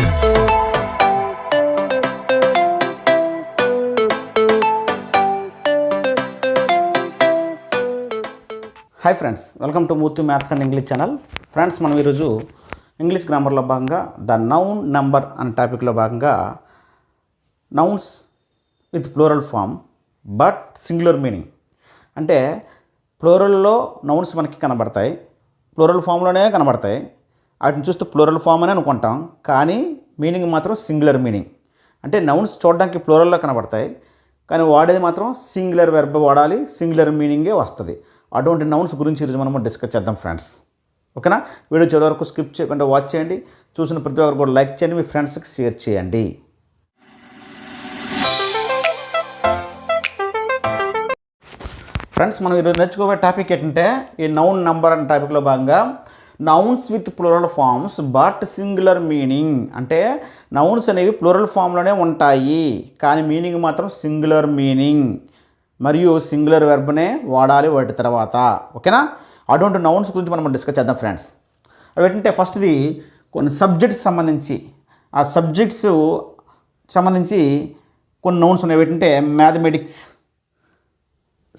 Hi friends, welcome to Murthy maths and English channel. Friends, మనం ఈరోజు English గ్రామర్లో భాగంగా the noun number అనే టాపిక్లో భాగంగా nouns with plural form but singular meaning. అంటే ప్లూరల్లో నౌన్స్ మనకి కనబడతాయి, ప్లూరల్ ఫామ్లోనే కనబడతాయి. వాటిని చూస్తే ప్లూరల్ ఫామ్ అని అనుకుంటాం, కానీ మీనింగ్ మాత్రం సింగులర్ మీనింగ్. అంటే నౌన్స్ చూడడానికి ప్లూరల్లో కనబడతాయి, కానీ వాడేది మాత్రం సింగులర్ వెర్బ్ వాడాలి, సింగులర్ మీనింగే వస్తుంది. అటువంటి నౌన్స్ గురించి ఈరోజు మనం డిస్కస్ చేద్దాం ఫ్రెండ్స్. ఓకేనా? వీడియో చివరి వరకు స్కిప్ చేయకుండా వాచ్ చేయండి. చూసిన ప్రతి ఒక్కరు కూడా లైక్ చేయండి, మీ ఫ్రెండ్స్కి షేర్ చేయండి. ఫ్రెండ్స్, మనం ఈరోజు నేర్చుకోబోయే టాపిక్ ఏంటంటే ఈ నౌన్ నెంబర్ అనే టాపిక్లో భాగంగా nouns with plural forms but singular meaning. అంటే నౌన్స్ అనేవి ప్లూరల్ ఫామ్లోనే ఉంటాయి, కానీ మీనింగ్ మాత్రం సింగులర్ మీనింగ్ మరియు సింగులర్ వెర్బ్నే వాడాలి వాటి తర్వాత. ఓకేనా? అటువంటి నౌన్స్ గురించి మనం డిస్కస్ చేద్దాం ఫ్రెండ్స్. అవి ఏంటంటే ఫస్ట్ది కొన్ని సబ్జెక్ట్స్ సంబంధించి, ఆ సబ్జెక్ట్స్ సంబంధించి కొన్ని నౌన్స్ ఉన్నాయి. ఏంటంటే మ్యాథమెటిక్స్,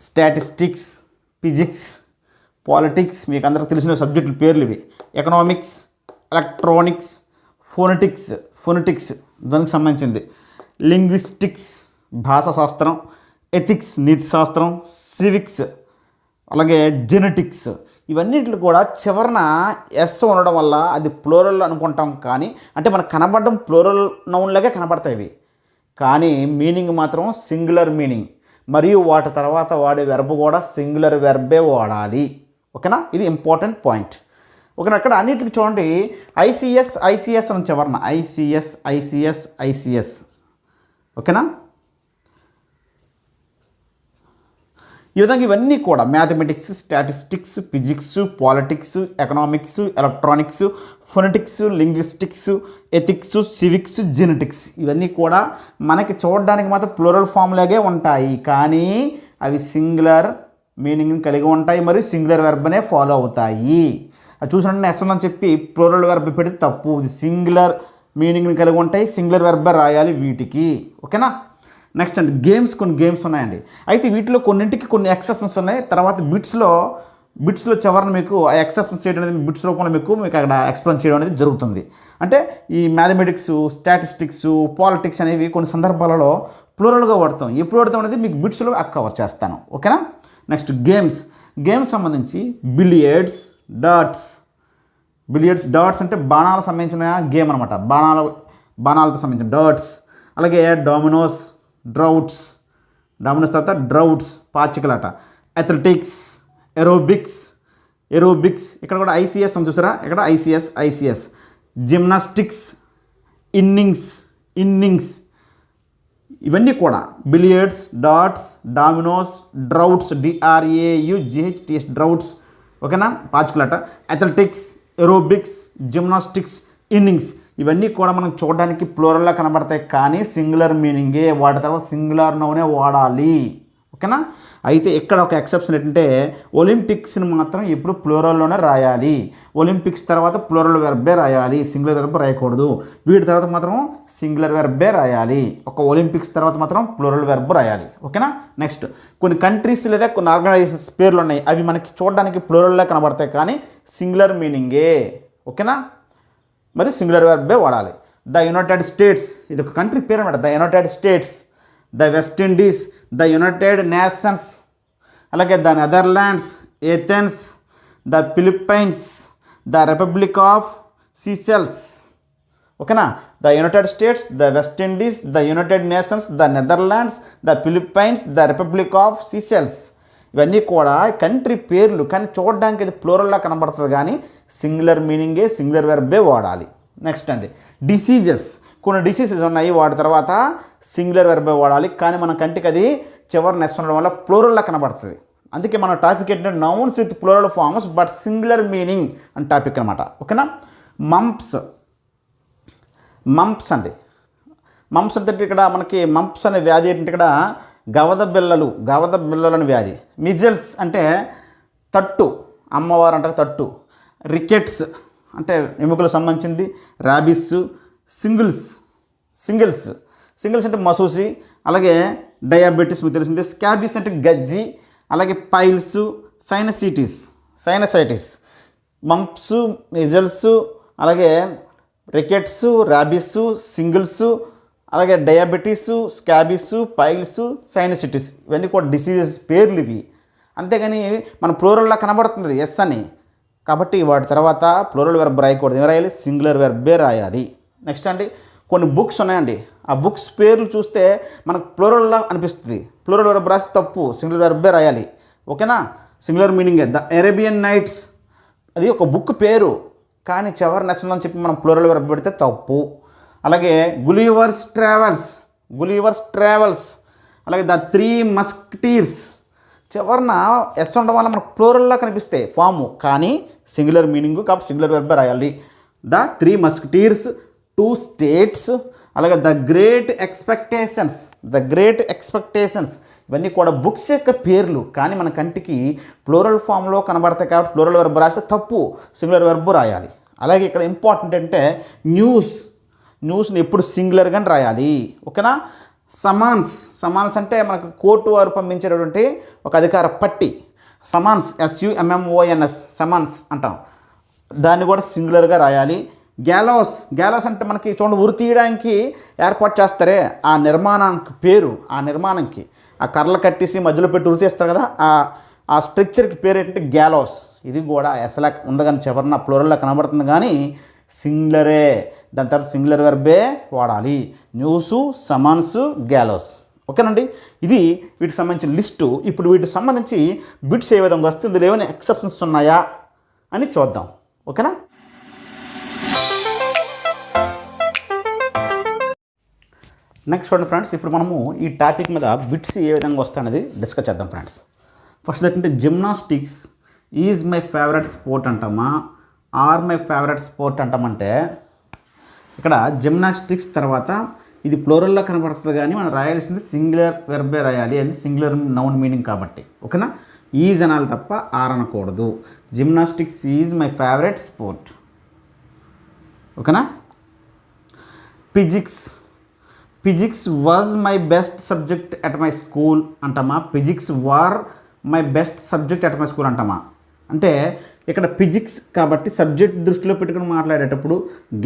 స్టాటిస్టిక్స్, ఫిజిక్స్, పాలిటిక్స్, మీకు అందరికి తెలిసిన సబ్జెక్టుల పేర్లు ఇవి. ఎకనామిక్స్, ఎలక్ట్రానిక్స్, ఫోనెటిక్స్ దానికి సంబంధించింది. లింగ్విస్టిక్స్ భాషా శాస్త్రం, ఎథిక్స్ నీతి శాస్త్రం, సివిక్స్, అలాగే జెనెటిక్స్. ఇవన్నింటిలో కూడా చివరన ఎస్ ఉండడం వల్ల అది ప్లూరల్ అనుకుంటాం, కానీ అంటే మనకు కనబడడం ప్లూరల్ నౌన్లాగే కనబడతాయి ఇవి, కానీ మీనింగ్ మాత్రం సింగులర్ మీనింగ్. మరియు వాటి తర్వాత వాడే వెర్బ్ కూడా సింగులర్ వెర్బే వాడాలి. ఓకేనా? ఇది ఇంపార్టెంట్ పాయింట్. ఓకేనా? అక్కడ అన్నిటికి చూడండి ఐసిఎస్ అని చివరన ఐసిఎస్. ఓకేనా? ఈ విధంగా ఇవన్నీ కూడా mathematics, statistics, physics, politics, economics, electronics, phonetics, linguistics, ethics, civics, genetics ఇవన్నీ కూడా మనకి చూడడానికి మాత్రం ప్లూరల్ ఫామ్లాగే ఉంటాయి, కానీ అవి సింగులర్ మీనింగ్ని కలిగి ఉంటాయి మరియు సింగులర్ వెర్బ్నే ఫాలో అవుతాయి. అది చూసినట్టు ఎస్ ఉందని చెప్పి ప్లూరల్ వెర్బ్ పెడితే తప్పు. ఇది సింగులర్ మీనింగ్ని కలిగి ఉంటాయి, సింగులర్ వెర్బే రాయాలి వీటికి. ఓకేనా? నెక్స్ట్ అండి కొన్ని గేమ్స్ ఉన్నాయండి. అయితే వీటిలో కొన్నింటికి కొన్ని ఎక్సెప్షన్స్ ఉన్నాయి. తర్వాత బిట్స్లో చివరన మీకు ఆ ఎక్సెప్షన్స్ చేయడం అనేది బిట్స్ రూపంలో మీకు అక్కడ ఎక్స్ప్లెయిన్ చేయడం అనేది జరుగుతుంది. అంటే ఈ మ్యాథమెటిక్స్, స్టాటిస్టిక్స్, పాలిటిక్స్ అనేవి కొన్ని సందర్భాలలో ప్లూరల్గా వాడతాం. ఎప్పుడు వాడతాం అనేది మీకు బిట్స్లో కవర్ చేస్తాను. ఓకేనా? నెక్స్ట్ గేమ్స్ సంబంధించి బిలియర్డ్స్, డాట్స్ అంటే బాణాలకు సంబంధించిన గేమ్ అనమాట. బాణాలతో సంబంధించిన డాట్స్. అలాగే డామినోస్ తర్వాత డ్రౌట్స్ పాచికలాట. అథ్లెటిక్స్, ఏరోబిక్స్ ఇక్కడ కూడా ఐసిఎస్ అని చూసారా, ఇక్కడ ఐసిఎస్. జిమ్నాస్టిక్స్, ఇన్నింగ్స్ ఇవన్నీ కూడా billiards, dots, dominoes, droughts DRAUGHTS droughts. ఓకేనా? పాచికలాట, అథ్లెటిక్స్, ఏరోబిక్స్, జిమ్నాస్టిక్స్, ఇన్నింగ్స్ ఇవన్నీ కూడా మనకు చూడడానికి ప్లూరల్లా కనబడతాయి, కానీ సింగులర్ మీనింగే. వాటి తర్వాత సింగులర్ నౌనే వాడాలి. ఓకేనా? అయితే ఇక్కడ ఒక ఎక్సెప్షన్ ఏంటంటే ఒలింపిక్స్ని మాత్రం ఎప్పుడు ప్లూరల్లోనే రాయాలి. ఒలింపిక్స్ తర్వాత ప్లూరల్ వెర్బే రాయాలి, సింగులర్ వెర్బ్ రాయకూడదు. వీటి తర్వాత మాత్రం సింగులర్ వెర్బే రాయాలి. ఒక ఒలింపిక్స్ తర్వాత మాత్రం ప్లూరల్ వెర్బ్ రాయాలి. ఓకేనా? నెక్స్ట్ కొన్ని కంట్రీస్ లేదా కొన్ని ఆర్గనైజేషన్స్ పేర్లు ఉన్నాయి, అవి మనకి చూడడానికి ప్లూరల్లా కనబడతాయి, కానీ సింగులర్ మీనింగే. ఓకేనా? మరి సింగులర్ వెర్బే వాడాలి. ద యునైటెడ్ స్టేట్స్ ఇది ఒక కంట్రీ పేరు అన్నమాట. The United States, the West Indies, the United Nations, అలాగే the Netherlands, Athens, the Philippines, the Republic of Seychelles. ఓకేనా? The United States, the West Indies, the United Nations, the Netherlands, the Philippines, the Republic of Seychelles ఇవన్నీ కూడా country పేర్లు, కానీ చూడడానికి ఇది ప్లూరల్లా కనబడుతుంది, కానీ సింగులర్ మీనింగే, సింగులర్ వెర్బే వాడాలి. నెక్స్ట్ అండి కొన్ని డిసీజెస్ ఉన్నాయి, వాటి తర్వాత సింగులర్ వెర్బే వాడాలి, కానీ మన కంటికి అది చివరి నెస్ ఉండడం వల్ల ప్లూరల్లా కనబడుతుంది. అందుకే మన టాపిక్ ఏంటంటే nouns with plural forms but singular meaning అని టాపిక్ అనమాట. ఓకేనా? మంప్స్ అంటే ఇక్కడ మనకి మంప్స్ అనే వ్యాధి ఏంటంటే ఇక్కడ గవద బిళ్ళలు అనే వ్యాధి. మిజల్స్ అంటే తట్టు, అమ్మవారు అంటారు తట్టు. రికెట్స్ అంటే ఎముకలకు సంబంధించింది. ర్యాబిస్, సింగిల్స్ సింగిల్స్ సింగిల్స్ అంటే మసూసి, అలాగే డయాబెటీస్ మీకు తెలిసిందే. స్కాబీస్ అంటే గజ్జి, అలాగే పైల్స్, సైనసైటిస్, మంప్స్, మిజల్స్, అలాగే రికెట్స్, ర్యాబిస్, సింగిల్స్, అలాగే డయాబెటీస్, స్కాబీస్, పైల్స్, సైనసైటిస్, ఇవన్నీ కూడా డిసీజెస్ పేర్లు ఇవి. అంతేగాని మన ప్లూరల్లా కనబడుతుంది ఎస్ అని, కాబట్టి వాటి తర్వాత ప్లూరల్ వెర్బ్ రాయకూడదు. ఏం రాయాలి? సింగులర్ వెర్బే రాయాలి. నెక్స్ట్ అండి, కొన్ని బుక్స్ ఉన్నాయండి, ఆ బుక్స్ పేర్లు చూస్తే మనకు ప్లూరల్లా అనిపిస్తుంది. ప్లూరల్ వెర్బ్ రాసి తప్పు, సింగులర్ వెర్బే రాయాలి. ఓకేనా? సింగులర్ మీనింగే. ద అరేబియన్ నైట్స్ అది ఒక బుక్ పేరు, కానీ చివరి నెసన్ అని చెప్పి మనం ప్లూరల్ వెర్బ్ పెడితే తప్పు. అలాగే గులివర్స్ ట్రావెల్స్, అలాగే ద 3 మస్కిటీర్స్, చివరిన ఎస్ ఉండడం వల్ల మనకు ప్లూరల్లా కనిపిస్తాయి ఫాము, కానీ సింగులర్ మీనింగు, కాబట్టి సింగులర్ వెర్బే రాయాలి. ద 3 మస్కిటీర్స్, 2 స్టేట్స్, అలాగే ద గ్రేట్ ఎక్స్పెక్టేషన్స్, ఇవన్నీ కూడా బుక్స్ యొక్క పేర్లు, కానీ మన కంటికి ప్లూరల్ ఫామ్లో కనబడతాయి, కాబట్టి ప్లూరల్ వెర్బ్ రాస్తే తప్పు, సింగులర్ వెర్బ్ రాయాలి. అలాగే ఇక్కడ ఇంపార్టెంట్ అంటే న్యూస్ని ఎప్పుడు సింగులర్గానే రాయాలి. ఓకేనా? సమాన్స్ అంటే మనకు కోర్టు వారు పంపించేటటువంటి ఒక అధికార పట్టి, సమన్స్, SUMMONS, సమన్స్ అంటాం, దాన్ని కూడా సింగులర్గా రాయాలి. గ్యాలోస్ అంటే మనకి చూడండి ఉరి తీయడానికి ఏర్పాటు చేస్తారే ఆ నిర్మాణానికి పేరు, ఆ నిర్మాణంకి ఆ కర్రలు కట్టేసి మధ్యలో పెట్టి ఉరి తీస్తారు కదా, ఆ స్ట్రక్చర్కి పేరు ఏంటంటే గ్యాలోస్. ఇది కూడా అసలు ఉంది కానీ చివరిన ప్లూరల్లో కనబడుతుంది, కానీ సింగులరే. దాని తర్వాత సింగులర్ వెర్బే వాడాలి. News, summons, gallows. ఓకేనండి? ఇది వీటికి సంబంధించిన లిస్టు. ఇప్పుడు వీటికి సంబంధించి బిట్స్ ఏ విధంగా వస్తుంది, ఏమైనా ఎక్సెప్షన్స్ ఉన్నాయా అని చూద్దాం. ఓకేనా? నెక్స్ట్ చూడండి ఫ్రెండ్స్, ఇప్పుడు మనము ఈ టాపిక్ మీద బిట్స్ ఏ విధంగా వస్తాయనేది డిస్కస్ చేద్దాం ఫ్రెండ్స్. ఫస్ట్ ఏంటంటే gymnastics is my favourite sport అంటామా, ఆర్ మై ఫేవరెట్ స్పోర్ట్ అంటామంటే, ఇక్కడ జిమ్నాస్టిక్స్ తర్వాత ఇది ప్లూరల్లో కనబడుతుంది, కానీ మనం రాయాల్సింది సింగులర్ వెర్బే రాయాలి. అది సింగులర్ నౌన్ మీనింగ్ కాబట్టి. ఓకేనా? ఈజ్ అనాలి తప్ప ఆర్ అనకూడదు. Gymnastics is my favourite sport. ఓకేనా? Physics was my best subject at my school అంటామా, physics were my best subject at my school అంటామా. అంటే ఇక్కడ ఫిజిక్స్ కాబట్టి సబ్జెక్ట్ దృష్టిలో పెట్టుకుని మాట్లాడేటప్పుడు,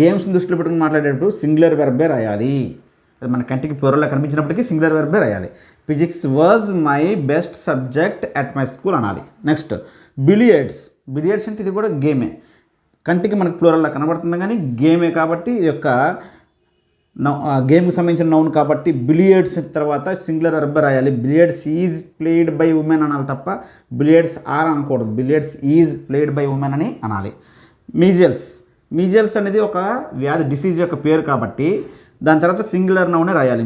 గేమ్స్ని దృష్టిలో పెట్టుకుని మాట్లాడేటప్పుడు సింగులర్ వెర్బే రాయాలి. అది మన కంటికి ప్లూరల్లో కనిపించినప్పటికీ సింగులర్ వెర్బే రాయాలి. Physics was my best subject at my school అనాలి. నెక్స్ట్ బిలియర్డ్స్ అంటే ఇది కూడా గేమే, కంటికి మనకి ప్లూరల్లో కనబడుతుంది కానీ గేమే, కాబట్టి ఇది యొక్క గేమ్కి సంబంధించిన నౌన్ కాబట్టి బిలియర్డ్స్ తర్వాత సింగులర్ వెర్బ్ రాయాలి. Billiards is played by women అనాలి తప్ప బిలియర్డ్స్ ఆర్ అనకూడదు. Billiards is played by women అని అనాలి. మీజల్స్ అనేది ఒక వ్యాధి, డిసీజ్ యొక్క పేరు కాబట్టి దాని తర్వాత సింగులర్ నౌనే రాయాలి.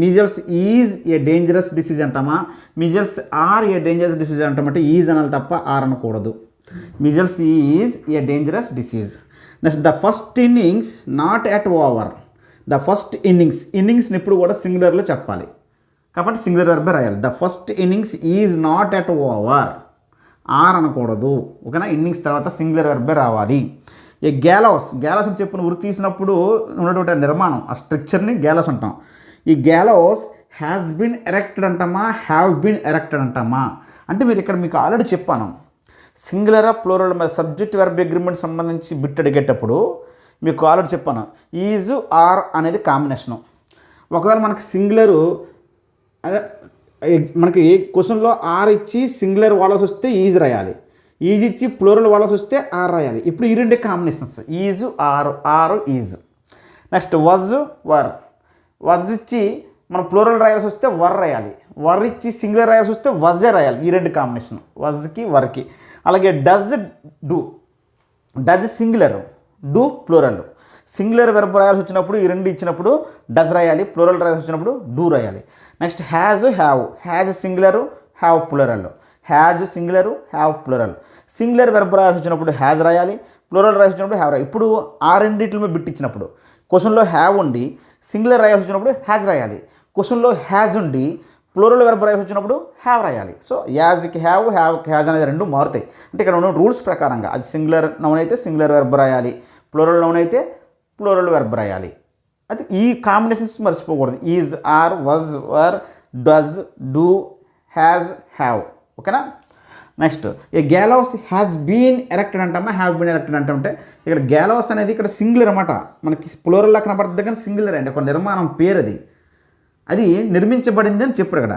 Measles is a dangerous disease అంటామా, measles are a dangerous disease అంటామంటే ఈజ్ అనాలి తప్ప ఆర్ అనకూడదు. Measles is a dangerous disease. Next the first innings not yet over. The first ఇన్నింగ్స్ని ఇప్పుడు కూడా సింగులర్లో చెప్పాలి, కాబట్టి సింగులర్ వెర్బే రాయాలి. The first innings is not yet over, are అనకూడదు. ఓకేనా? ఇన్నింగ్స్ తర్వాత సింగులర్ వెర్బే రావాలి. ఈ గ్యాలోస్ అని చెప్పిన ఉరి తీసినప్పుడు ఉన్నటువంటి నిర్మాణం, ఆ స్ట్రక్చర్ని గ్యాలోస్ అంటాం. ఈ గ్యాలోస్ హ్యాస్ బీన్ ఎరెక్టెడ్ అంటామా, హ్యావ్ బీన్ ఎరెక్టెడ్ అంటామా అంటే మీరు ఇక్కడ మీకు ఆల్రెడీ చెప్పాను, సింగులర్ ప్లూరల్ మీద సబ్జెక్ట్ వెర్బ్ అగ్రిమెంట్ సంబంధించి బిట్ అడిగేటప్పుడు మీకు ఆల్రెడీ చెప్పాను, ఈజు ఆర్ అనేది కాంబినేషను. ఒకవేళ మనకి సింగులరు మనకి క్వశ్చన్లో ఆర్ ఇచ్చి సింగులర్ వాడాల్సి వస్తే ఈజ్ రాయాలి, ఈజ్ ఇచ్చి ప్లూరల్ వాడాల్సి వస్తే ఆర్ రాయాలి. ఇప్పుడు ఈ రెండే కాంబినేషన్స్, ఈజు ఆరు ఈజ్. నెక్స్ట్ వజ్ ఇచ్చి మనం ప్లూరల్ రాయాల్సి వస్తే వర్ రాయాలి, వర్ ఇచ్చి సింగులర్ రాయాల్సి వస్తే వజే రాయాలి. ఈ రెండు కాంబినేషన్ వజ్కి వర్కి. అలాగే does singular, do plural. Singular verb రాయాల్సి వచ్చినప్పుడు ఈ రెండు ఇచ్చినప్పుడు డజ్ రాయాలి, ప్లూరల్ రాయాల్సి వచ్చినప్పుడు డూ రాయాలి. Next has singular, have plural. Has singular, have plural. Singular verb రాయాల్సి వచ్చినప్పుడు హ్యాజ్ రాయాలి, ప్లూరల్ రాయాల్సి వచ్చినప్పుడు హ్యావ్ రాయాలి. ఇప్పుడు ఆ రెండింటి మీద బిట్ ఇచ్చినప్పుడు క్వశ్చన్లో హ్యావ్ ఉండి సింగులర్ రాయాల్సి వచ్చినప్పుడు హ్యాజ్ రాయాలి, క్వశ్చన్లో హ్యాజ్ ఉండి ప్లూరల్ వెర్బ్ రాయాల్సి వచ్చినప్పుడు హ్యావ్ రాయాలి. సో యాజ్కి హ్యావ్కి హ్యాజ్ అనేది రెండు మారుతాయి. అంటే ఇక్కడ ఉన్న రూల్స్ ప్రకారంగా అది సింగులర్ నౌన్ అయితే సింగులర్ వెర్బ్ రాయాలి, ప్లూరల్ నౌన్ అయితే ప్లూరల్ వెర్బ్ రాయాలి. అది ఈ కాంబినేషన్స్ మర్చిపోకూడదు. Is, are, was, were, does, do, has, have. ఓకేనా. Next a gallows has been erected అంటామా, హ్యావ్ బీన్ ఎరెక్టెడ్ అంటామంటే ఇక్కడ గ్యాలౌస్ అనేది ఇక్కడ సింగులర్ అనమాట. మనకి ప్లూరల్లా కనబడుతుంది కానీ సింగులర్ అండి, ఒక నిర్మాణం పేరు అది నిర్మించబడింది అని చెప్పారు ఇక్కడ.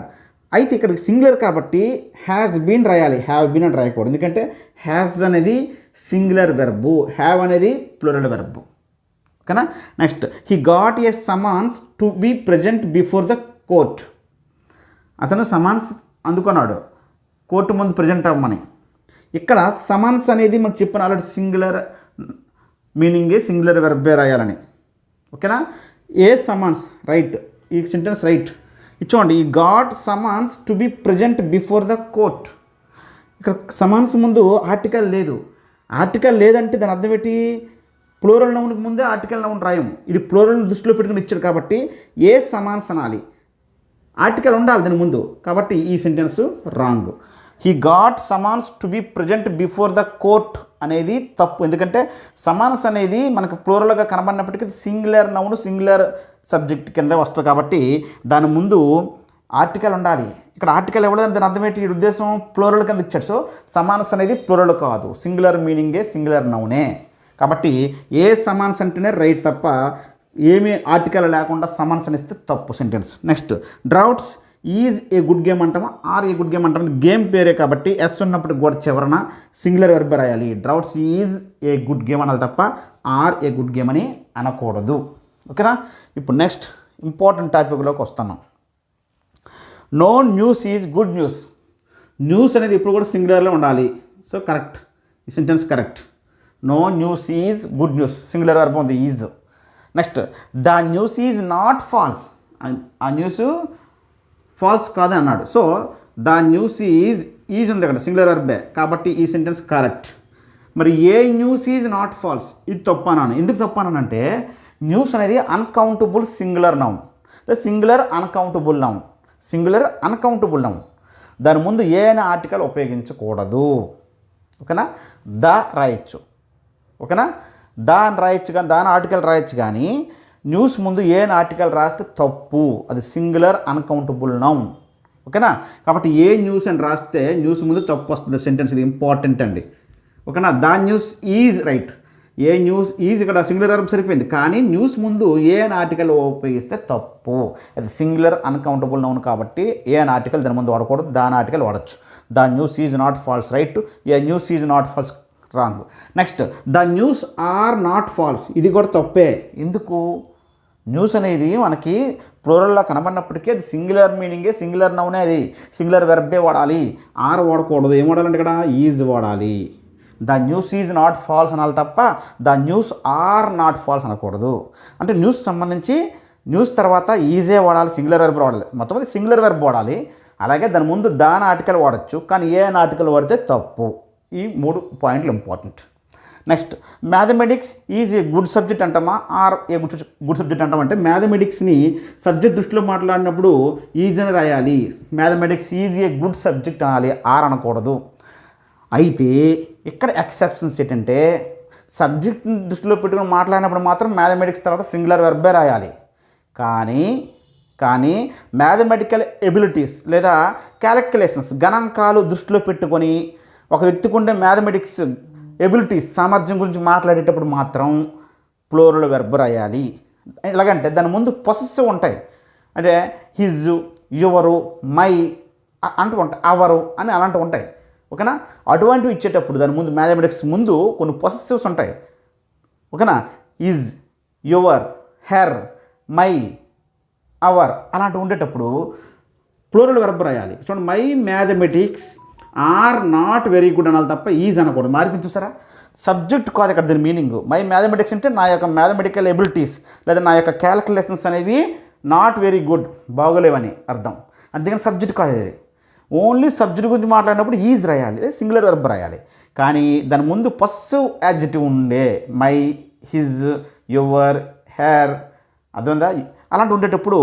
అయితే ఇక్కడ సింగులర్ కాబట్టి హ్యాస్ బీన్ రాయాలి, హ్యావ్ బీన్ అని రాయకూడదు. ఎందుకంటే హ్యాస్ అనేది సింగులర్ వెర్బు, హ్యావ్ అనేది ప్లూరల్ వెర్బు. ఓకేనా. Next he got a summons to be present before the court. అతను సమన్స్ అందుకున్నాడు కోర్టు ముందు ప్రజెంట్ అవ్వమని. ఇక్కడ సమన్స్ అనేది మనకు చెప్పిన ఆల్రెడీ సింగులర్ మీనింగే సింగులర్ వెర్బే రాయాలని. ఓకేనా. ఏ సమన్స్ రైట్, ఈ సెంటెన్స్ రైట్. ఇచ్చోండి he got summons to be present before the court. ఇక్కడ సమన్స్ ముందు ఆర్టికల్ లేదు. ఆర్టికల్ లేదంటే దాని అర్థం ఏంటి, ప్లూరల్ నౌన్కి ముందే ఆర్టికల్ నౌన్ రాయము. ఇది ప్లూరల్ని దృష్టిలో పెట్టుకుని ఇచ్చాడు కాబట్టి ఏ సమన్స్ అనాలి, ఆర్టికల్ ఉండాలి దాని ముందు. కాబట్టి ఈ sentence wrong. He got summons to be present before the court అనేది తప్పు. ఎందుకంటే సమన్స్ అనేది మనకు ప్లూరల్గా కనబడినప్పటికీ సింగులర్ నౌన్ సింగులర్ సబ్జెక్ట్ కింద వస్తుంది కాబట్టి దాని ముందు ఆర్టికల్ ఉండాలి. ఇక్కడ ఆర్టికల్ ఇవ్వడం దాని అర్థం ఏంటి, ఈ ఉద్దేశం ప్లూరల్ కింద ఇచ్చాడు. సో సమన్స్ అనేది ప్లూరల్ కాదు, సింగులర్ మీనింగే సింగులర్ నౌనే. కాబట్టి ఏ సమన్స్ అంటేనే రైట్ తప్ప ఏమీ ఆర్టికల్ లేకుండా సమన్స్ అని ఇస్తే తప్పు sentence. Next draughts is a good game అంటామా, ఆర్ ఏ గుడ్ గేమ్ అంటాం. గేమ్ పేరే కాబట్టి ఎస్ ఉన్నప్పటికి కూడా చివరన సింగులర్ వెర్బ్ రాయాలి. Draughts is a good game అనాలి తప్ప ఆర్ ఏ గుడ్ గేమ్ అని అనకూడదు. ఓకేనా. ఇప్పుడు నెక్స్ట్ ఇంపార్టెంట్ టాపిక్లోకి వస్తున్నాం. No news is good news. News అనేది ఇప్పుడు కూడా సింగులర్లో ఉండాలి. సో కరెక్ట్, ఈ sentence correct. No news is good news, singular verb ఉంది is. Next the news is not false. ఆ న్యూస్ ఫాల్స్ కాదు అన్నాడు. సో ద న్యూస్ ఈజ్ ఉంది అక్కడ సింగులర్ వెర్బే కాబట్టి ఈ సెంటెన్స్ కరెక్ట్. మరి ఏ న్యూస్ ఈజ్ నాట్ ఫాల్స్, ఇది తప్పు అన్నాను. ఎందుకు తప్పు అన్నానంటే న్యూస్ అనేది uncountable singular noun, singular uncountable noun, singular uncountable noun. దాని ముందు ఏ అనే ఆర్టికల్ ఉపయోగించకూడదు. ఓకేనా. ద రాయొచ్చు. ఓకేనా. ద అని రాయొచ్చు కానీ దాని ఆర్టికల్ రాయొచ్చు కానీ న్యూస్ ముందు ఏ అని ఆర్టికల్ రాస్తే తప్పు, అది సింగులర్ అన్కౌంటబుల్ నౌన్. ఓకేనా. కాబట్టి ఏ న్యూస్ అని రాస్తే న్యూస్ ముందు తప్పు వస్తుంది సెంటెన్స్, ఇది ఇంపార్టెంట్ అండి. ఓకేనా. The news is right. A news is ఇక్కడ సింగులర్ వెర్బ్ సరిపోయింది కానీ న్యూస్ ముందు ఏ అని ఆర్టికల్ ఉపయోగిస్తే తప్పు, అది సింగులర్ అన్కౌంటబుల్ నౌన్ కాబట్టి ఏ అని ఆర్టికల్ దాని ముందు వాడకూడదు, దాని ఆర్టికల్ వాడచ్చు. The news is not false right, a news is not false wrong. Next the news are not false, ఇది కూడా తప్పే. ఎందుకు, న్యూస్ అనేది మనకి ప్లూరల్లో కనబడినప్పటికీ అది సింగులర్ మీనింగే సింగులర్ నౌనే, అది సింగులర్ వెర్బే వాడాలి, ఆర్ వాడకూడదు. ఏం వాడాలంటే ఇక్కడ ఈజ్ వాడాలి. The news is not false అనాలి తప్ప the news are not false అనకూడదు. అంటే న్యూస్ సంబంధించి న్యూస్ తర్వాత ఈజే వాడాలి, సింగులర్ వెర్బ్ వాడాలి, మొత్తం అది సింగులర్ వెర్బ్ వాడాలి. అలాగే దాని ముందు దాని ఆర్టికల్ వాడచ్చు కానీ ఏ అని ఆర్టికల్ వాడితే తప్పు. ఈ 3 పాయింట్లు important. Next mathematics is a good subject అంటామా, ఆర్ ఏ గుడ్ సబ్జెక్ట్ అంటామంటే మ్యాథమెటిక్స్ని సబ్జెక్ట్ దృష్టిలో మాట్లాడినప్పుడు ఈజ్ అని రాయాలి. Mathematics is a good subject అనాలి, ఆర్ అనకూడదు. అయితే ఇక్కడ ఎక్సెప్షన్స్ ఏంటంటే సబ్జెక్ట్ దృష్టిలో పెట్టుకుని మాట్లాడినప్పుడు మాత్రం మ్యాథమెటిక్స్ తర్వాత సింగులర్ వెర్బే రాయాలి. కానీ మ్యాథమెటికల్ ఎబిలిటీస్ లేదా క్యాలిక్యులేషన్స్ గణాంకాలు దృష్టిలో పెట్టుకొని ఒక వ్యక్తికి ఉండే మ్యాథమెటిక్స్ ఎబిలిటీస్ సామర్థ్యం గురించి మాట్లాడేటప్పుడు మాత్రం ప్లూరల్ వెర్బ్ రాయాలి. ఎలాగంటే దాని ముందు పొసెసివ్ ఉంటాయి, అంటే హిజ్, యువరు, మై అంటూ ఉంటాయి, అవరు అని అలాంటివి ఉంటాయి. ఓకేనా. అటువంటివి ఇచ్చేటప్పుడు దాని ముందు మ్యాథమెటిక్స్ ముందు కొన్ని పొసెసివ్స్ ఉంటాయి. ఓకేనా. Is, your, her, my, our అలాంటివి ఉండేటప్పుడు ప్లూరల్ వెర్బ్ రాయాలి. చూడండి, my mathematics are not very good అనాలి తప్ప ఈజ్ అనకూడదు. మారిపోయింది చూసారా, సబ్జెక్ట్ కాదు ఇక్కడ దీని మీనింగ్. మై మ్యాథమెటిక్స్ అంటే నా యొక్క మ్యాథమెటికల్ ఎబిలిటీస్ లేదా నా యొక్క క్యాలిక్యులేషన్స్ అనేవి నాట్ వెరీ గుడ్, బాగోలేవని అర్థం. అంతేగాని సబ్జెక్ట్ కాదు ఇది. ఓన్లీ సబ్జెక్ట్ గురించి మాట్లాడినప్పుడు ఈజ్ రాయాలి, సింగులర్ వెర్బ్ రాయాలి. కానీ దాని ముందు పస్సివ్ యాడ్జెక్టివ్ ఉండే మై, హిజ్, యువర్, హెర్ అర్థమైందా, అలాంటి ఉండేటప్పుడు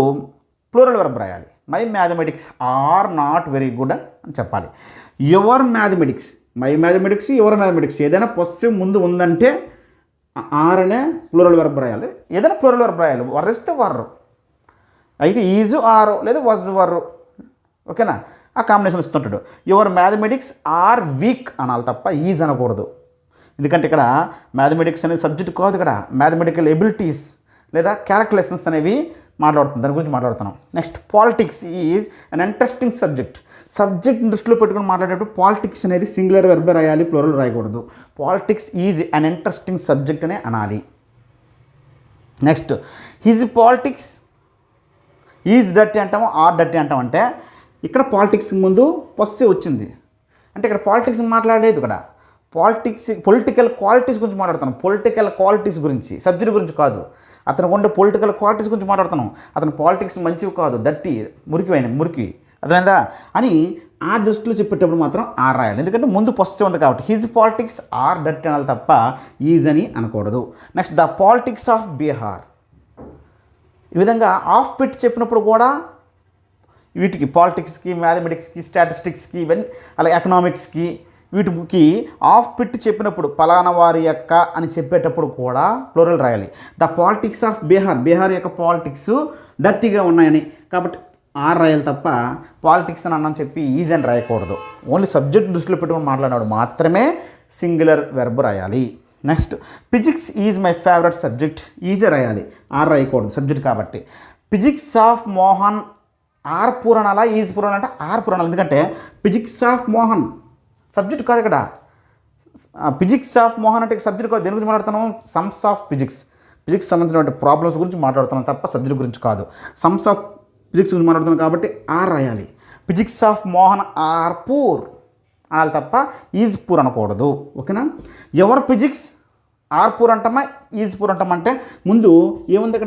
ప్లూరల్ వెర్బ్ రాయాలి. My mathematics are not very good అని చెప్పాలి. Your mathematics, my mathematics, your mathematics ఏదైనా పొస్సివ్ ముందు ఉందంటే ఆర్ అనే ప్లూరల్ వెర్బ్ రాయాలి. ఏదైనా ప్లూరల్ వెర్బ్ రాయాలి. వరిస్తే వర్ అయితే ఈజు ఆరు లేదా వజ్ వర్. ఓకేనా, ఆ కాంబినేషన్ ఇస్తుంటాడు. యువర్ మ్యాథమెటిక్స్ ఆర్ వీక్ అనాలి తప్ప ఈజ్ అనకూడదు. ఎందుకంటే ఇక్కడ మ్యాథమెటిక్స్ అనేది సబ్జెక్ట్ కాదు. ఇక్కడ మ్యాథమెటికల్ ఎబిలిటీస్ లేదా క్యాలిక్యులేషన్స్ అనేవి మాట్లాడుతున్నాం, దాని గురించి మాట్లాడుతున్నాం. Next politics is an interesting subject. Subject దృష్టిలో పెట్టుకుని మాట్లాడేటప్పుడు పాలిటిక్స్ అనేది సింగులర్ వెర్బ్ రాయాలి, ప్లూరల్ రాయకూడదు. Politics is an interesting subject అనే అనాలి. Next his politics is dirty అంటాము, ఆర్ డర్టీ అంటాం. అంటే ఇక్కడ పాలిటిక్స్ ముందు పొస్సెసివ్ వచ్చింది అంటే ఇక్కడ పాలిటిక్స్ మాట్లాడలేదు. ఇక్కడ పొలిటికల్ క్వాలిటీస్ గురించి మాట్లాడుతున్నాం. పొలిటికల్ క్వాలిటీస్ గురించి, సబ్జెక్ట్ గురించి కాదు. అతనికి ఉండే పొలిటికల్ క్వాలిటీస్ గురించి మాట్లాడుతున్నాం. అతను పాలిటిక్స్ మంచివి కాదు, డర్టీ, మురికి అర్థమైందా అని ఆ దృష్టిలో చెప్పేటప్పుడు మాత్రం ఆర్ రాయాలి. ఎందుకంటే ముందు పొస్సెసివ్ ఉంది కాబట్టి. హిజ్ పాలిటిక్స్ ఆర్ డర్టీ అనాలి తప్ప ఈజ్ అని అనకూడదు. Next the politics of Bihar. ఈ విధంగా ఆఫ్ పెట్టి చెప్పినప్పుడు కూడా వీటికి పాలిటిక్స్కి, మ్యాథమెటిక్స్కి, స్టాటిస్టిక్స్కి, ఇవన్నీ అలా ఎకనామిక్స్కి వీటికి ఆఫ్ పెట్టి చెప్పినప్పుడు పలానా వారి యొక్క అని చెప్పేటప్పుడు కూడా ప్లూరల్ రాయాలి. ద పాలిటిక్స్ ఆఫ్ బీహార్ యొక్క పాలిటిక్స్ డర్టీగా ఉన్నాయని కాబట్టి ఆర్ రాయాలి తప్ప పాలిటిక్స్ అని అన్నని చెప్పి ఈజ్ అని రాయకూడదు. ఓన్లీ సబ్జెక్ట్ దృష్టిలో పెట్టుకుని మాట్లాడినాడు మాత్రమే సింగులర్ వెర్బ్ రాయాలి. Next physics is my favourite subject, ఈజే రాయాలి, ఆర్ రాయకూడదు సబ్జెక్ట్ కాబట్టి. ఫిజిక్స్ ఆఫ్ మోహన్ ఆర్ పూరణాలా ఈజ్ పూరణాల అంటే ఆర్ పూరణాలు. ఎందుకంటే ఫిజిక్స్ ఆఫ్ మోహన్ సబ్జెక్ట్ కాదు. ఇక్కడ ఫిజిక్స్ ఆఫ్ మోహన్ అంటే సబ్జెక్ట్ కాదు. దేని గురించి మాట్లాడుతున్నాం? సమ్స్ ఆఫ్ ఫిజిక్స్ సంబంధించిన ప్రాబ్లమ్స్ గురించి మాట్లాడుతున్నాం తప్ప సబ్జెక్ట్ గురించి కాదు. సమ్స్ ఆఫ్ ఫిజిక్స్ గురించి మాట్లాడుతున్నాం కాబట్టి ఆర్ రాయాలి. Physics of Mohan are poor అనాలి తప్ప ఈజ్ పూర్ అనకూడదు. ఓకేనా, ఎవర్ ఫిజిక్స్ ఆర్ పూర్ అంటామా ఈజ్ పూర్ అంటామంటే ముందు ఏముంది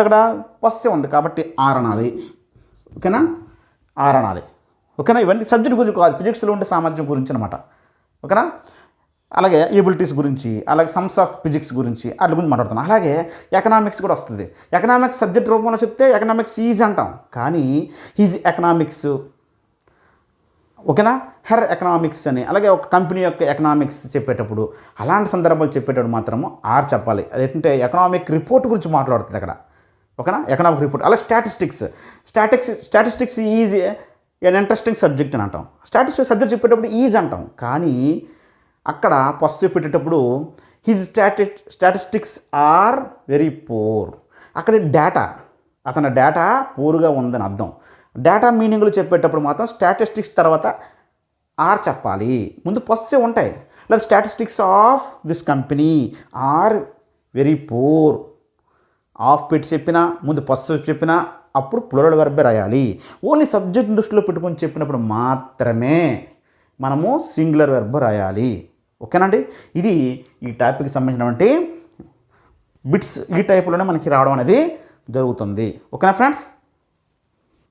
అక్కడ పొస్సెసివ్ ఉంది కాబట్టి ఆర్ అనాలి. ఓకేనా, ఆర్ అనాలి. ఓకేనా, ఇవన్నీ సబ్జెక్ట్ గురించి కాదు, ఫిజిక్స్లో ఉండే సామర్థ్యం గురించి అనమాట. ఓకేనా, అలాగే ఎబిలిటీస్ గురించి, అలాగే సమ్స్ ఆఫ్ ఫిజిక్స్ గురించి వాటి గురించి మాట్లాడుతున్నాం. అలాగే ఎకనామిక్స్ కూడా వస్తుంది. ఎకనామిక్స్ సబ్జెక్ట్ రూపంలో చెప్తే ఎకనామిక్స్ ఈజ్ అంటాం, కానీ ఈజ్ ఎకనామిక్స్. ఓకేనా, హెర్ ఎకనామిక్స్ అని, అలాగే ఒక కంపెనీ యొక్క ఎకనామిక్స్ చెప్పేటప్పుడు అలాంటి సందర్భాలు చెప్పేటప్పుడు మాత్రము ఆర్ చెప్పాలి. అదేంటంటే ఎకనామిక్ రిపోర్ట్ గురించి మాట్లాడుతుంది అక్కడ. ఓకేనా, ఎకనామిక్ రిపోర్ట్. అలాగే statistics is N interesting subject అని అంటాం. స్టాటిస్టిక్స్ సబ్జెక్ట్ చెప్పేటప్పుడు ఈజ్ అంటాం, కానీ అక్కడ పొస్సెసివ్ పెట్టేటప్పుడు his statistics are very poor. అక్కడ అతని డేటా పూర్గా ఉందని అర్థం. డేటా మీనింగ్లు చెప్పేటప్పుడు మాత్రం స్టాటిస్టిక్స్ తర్వాత ఆర్ చెప్పాలి. ముందు పొస్సెసివ్ ఉంటాయి. లేదా statistics of this company are very poor. Of పెట్టి చెప్పినా ముందు పొస్సెసివ్ చెప్పినా అప్పుడు ప్లూరల్ వెర్బే రాయాలి. ఓన్లీ సబ్జెక్ట్ దృష్టిలో పెట్టుకొని చెప్పినప్పుడు మాత్రమే మనము సింగులర్ వెర్బ్ రాయాలి. ఓకేనండి, ఇది ఈ టాపిక్కి సంబంధించినటువంటి బిట్స్ ఈ టైపులోనే మనకి రావడం అనేది జరుగుతుంది. ఓకేనా ఫ్రెండ్స్.